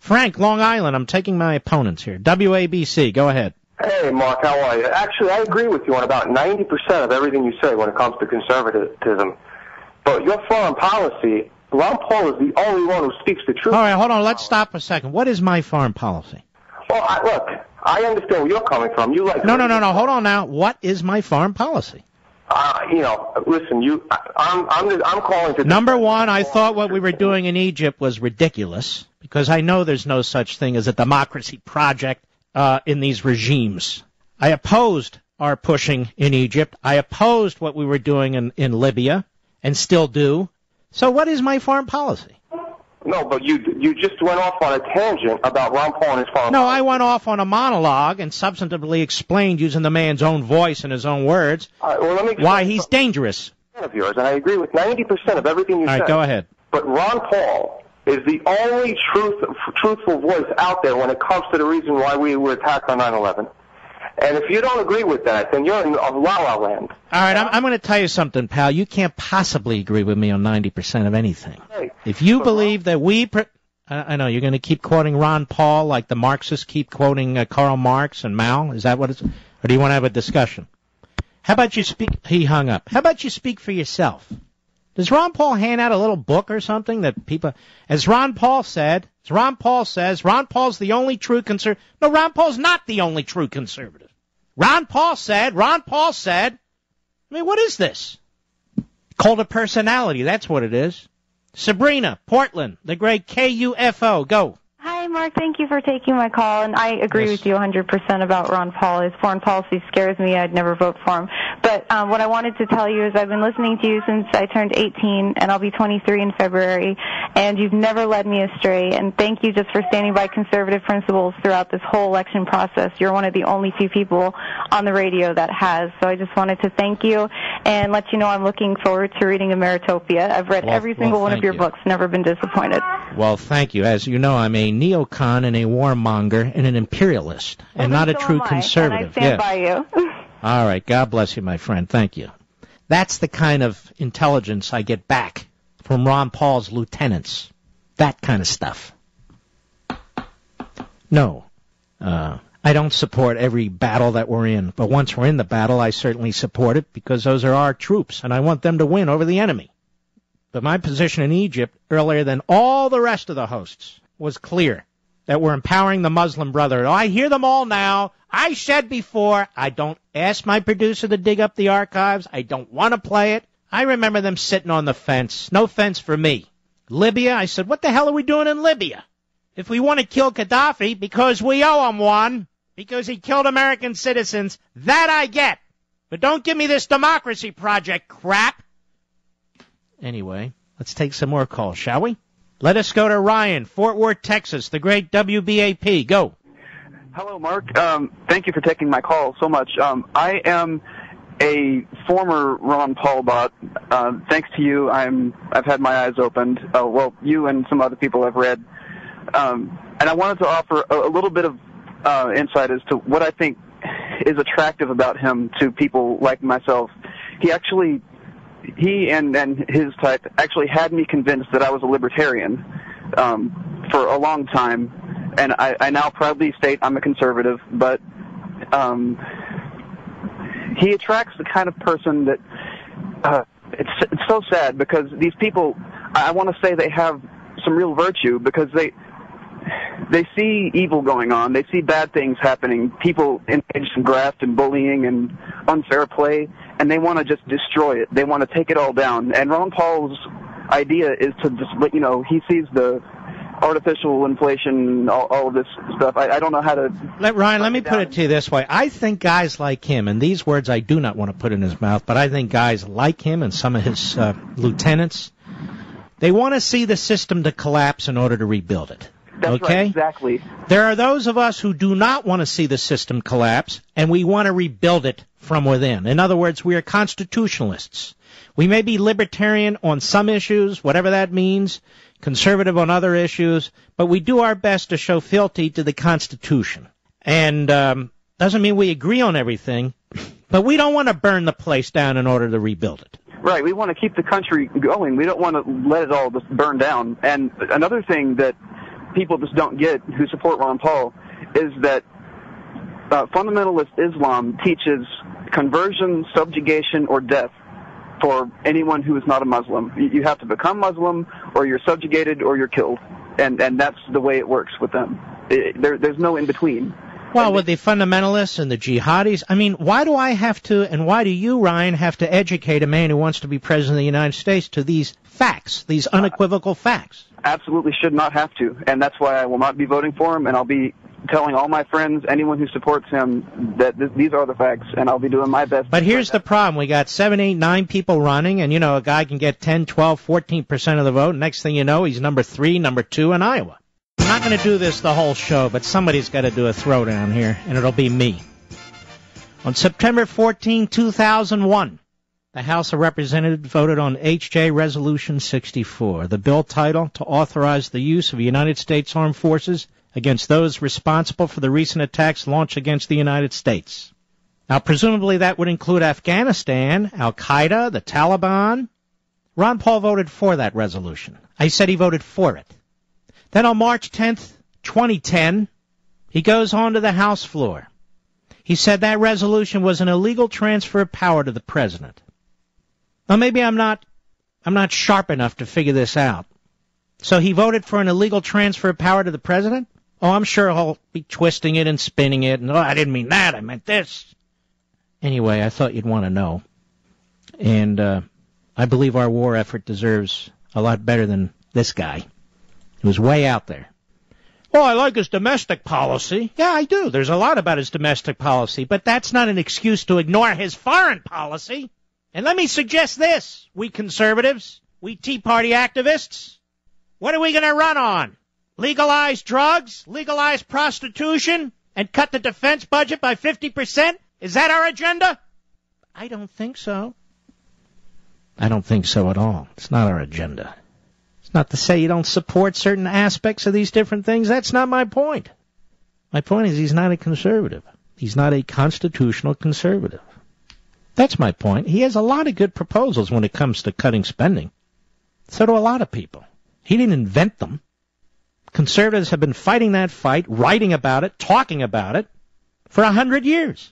Frank, Long Island, I'm taking my opponents here. WABC, go ahead. Hey, Mark, how are you? Actually, I agree with you on about 90% of everything you say when it comes to conservatism. But your foreign policy, Ron Paul is the only one who speaks the truth. All right, hold on. Let's stop a second. What is my foreign policy? Well, look, I understand where you're coming from. You like No. Hold on now. What is my foreign policy? Listen, I'm calling to... Number one, I thought what we were doing in Egypt was ridiculous because I know there's no such thing as a democracy project in these regimes. I opposed our pushing in Egypt. I opposed what we were doing in Libya and still do. So what is my foreign policy? No, but you just went off on a tangent about Ron Paul and his foreign policy. I went off on a monologue and substantively explained using the man's own voice and his own words why he's dangerous. Of yours, and I agree with 90% of everything you said. All right, go ahead. But Ron Paul is the only truthful voice out there when it comes to the reason why we were attacked on 9/11. And if you don't agree with that, then you're in la-la land. All right, I'm going to tell you something, pal. You can't possibly agree with me on 90% of anything. Hey, if you believe that I know, you're going to keep quoting Ron Paul like the Marxists keep quoting Karl Marx and Mao? Is that what it's... Or do you want to have a discussion? How about you speak... He hung up. How about you speak for yourself? Does Ron Paul hand out a little book or something that people... As Ron Paul says, Ron Paul's the only true conservative... No, Ron Paul's not the only true conservative. Ron Paul said... I mean, what is this? Cult of personality, that's what it is. Sabrina, Portland, the great KUFO, go. Hi, Mark. Thank you for taking my call, and I agree with you 100% about Ron Paul. His foreign policy scares me. I'd never vote for him. But what I wanted to tell you is I've been listening to you since I turned 18, and I'll be 23 in February, and you've never led me astray. And thank you just for standing by conservative principles throughout this whole election process. You're one of the only few people on the radio that has. So I just wanted to thank you and let you know I'm looking forward to reading Ameritopia. I've read every single one of your books, never been disappointed. Well, thank you. As you know, I'm a neocon and a warmonger and an imperialist and not a true conservative. And I stand by you. All right. God bless you, my friend. Thank you. That's the kind of intelligence I get back from Ron Paul's lieutenants. That kind of stuff. No. I don't support every battle that we're in, but once we're in the battle, I certainly support it because those are our troops, and I want them to win over the enemy. But my position in Egypt, earlier than all the rest of the hosts, was clear, that we're empowering the Muslim Brotherhood. I hear them all now. I said before, I don't ask my producer to dig up the archives. I don't want to play it. I remember them sitting on the fence. No fence for me. Libya, I said, what the hell are we doing in Libya? If we want to kill Gaddafi, because we owe him one, because he killed American citizens, that I get. But don't give me this democracy project crap. Anyway, let's take some more calls, shall we? Let us go to Ryan, Fort Worth, Texas, the great WBAP. Go. Hello, Mark. Thank you for taking my call so much. I am a former Ron Paul bot. Thanks to you, I've had my eyes opened. Well, you and some other people have read. And I wanted to offer a little bit of insight as to what I think is attractive about him to people like myself. He and his type actually had me convinced that I was a libertarian for a long time, and I now proudly state I'm a conservative, but he attracts the kind of person that it's so sad because these people, I want to say they have some real virtue because they see evil going on. They see bad things happening, people engaged in graft and bullying and unfair play, and they want to just destroy it. They want to take it all down. And Ron Paul's idea is to just, he sees the artificial inflation, all of this stuff. I don't know how to... Ryan, let me put it to you this way. I think guys like him, and these words I do not want to put in his mouth, but I think guys like him and some of his lieutenants, they want to see the system to collapse in order to rebuild it. That's okay? Right, exactly. There are those of us who do not want to see the system collapse, and we want to rebuild it from within. In other words, we are constitutionalists. We may be libertarian on some issues, whatever that means, conservative on other issues, but we do our best to show fealty to the Constitution. And doesn't mean we agree on everything, but we don't want to burn the place down in order to rebuild it. Right. We want to keep the country going. We don't want to let it all just burn down. And another thing that people just don't get who support Ron Paul is that fundamentalist Islam teaches conversion, subjugation, or death for anyone who is not a Muslim. You have to become Muslim, or you're subjugated, or you're killed. And that's the way it works with them. There's no in-between. Well, with the fundamentalists and the jihadis, I mean, why do I have to, and why do you, Ryan, have to educate a man who wants to be president of the United States to these facts, these unequivocal facts? Absolutely should not have to, and that's why I will not be voting for him, and I'll be telling all my friends, anyone who supports him, that these are the facts, and I'll be doing my best. But here's the problem. We got 7, 8, 9 people running, and, a guy can get 10, 12, 14% of the vote. Next thing you know, he's number 3, number 2 in Iowa. I'm not going to do this the whole show, but somebody's got to do a throwdown here, and it'll be me. On September 14, 2001, the House of Representatives voted on H.J. Resolution 64, the bill title to authorize the use of United States Armed Forces against those responsible for the recent attacks launched against the United States. Now, presumably that would include Afghanistan, Al-Qaeda, the Taliban. Ron Paul voted for that resolution. I said he voted for it. Then on March 10th, 2010, he goes on to the House floor. He said that resolution was an illegal transfer of power to the president. Now, maybe I'm not sharp enough to figure this out. So he voted for an illegal transfer of power to the president? Oh, I'm sure he'll be twisting it and spinning it, and, I didn't mean that, I meant this. Anyway, I thought you'd want to know. And I believe our war effort deserves a lot better than this guy. He was way out there. Oh, I like his domestic policy. Yeah, I do. There's a lot about his domestic policy, but that's not an excuse to ignore his foreign policy. And let me suggest this, we conservatives, we Tea Party activists. What are we going to run on? Legalize drugs, legalize prostitution, and cut the defense budget by 50%? Is that our agenda? I don't think so. I don't think so at all. It's not our agenda. It's not to say you don't support certain aspects of these different things. That's not my point. My point is he's not a conservative. He's not a constitutional conservative. That's my point. He has a lot of good proposals when it comes to cutting spending. So do a lot of people. He didn't invent them. Conservatives have been fighting that fight, writing about it, talking about it for 100 years.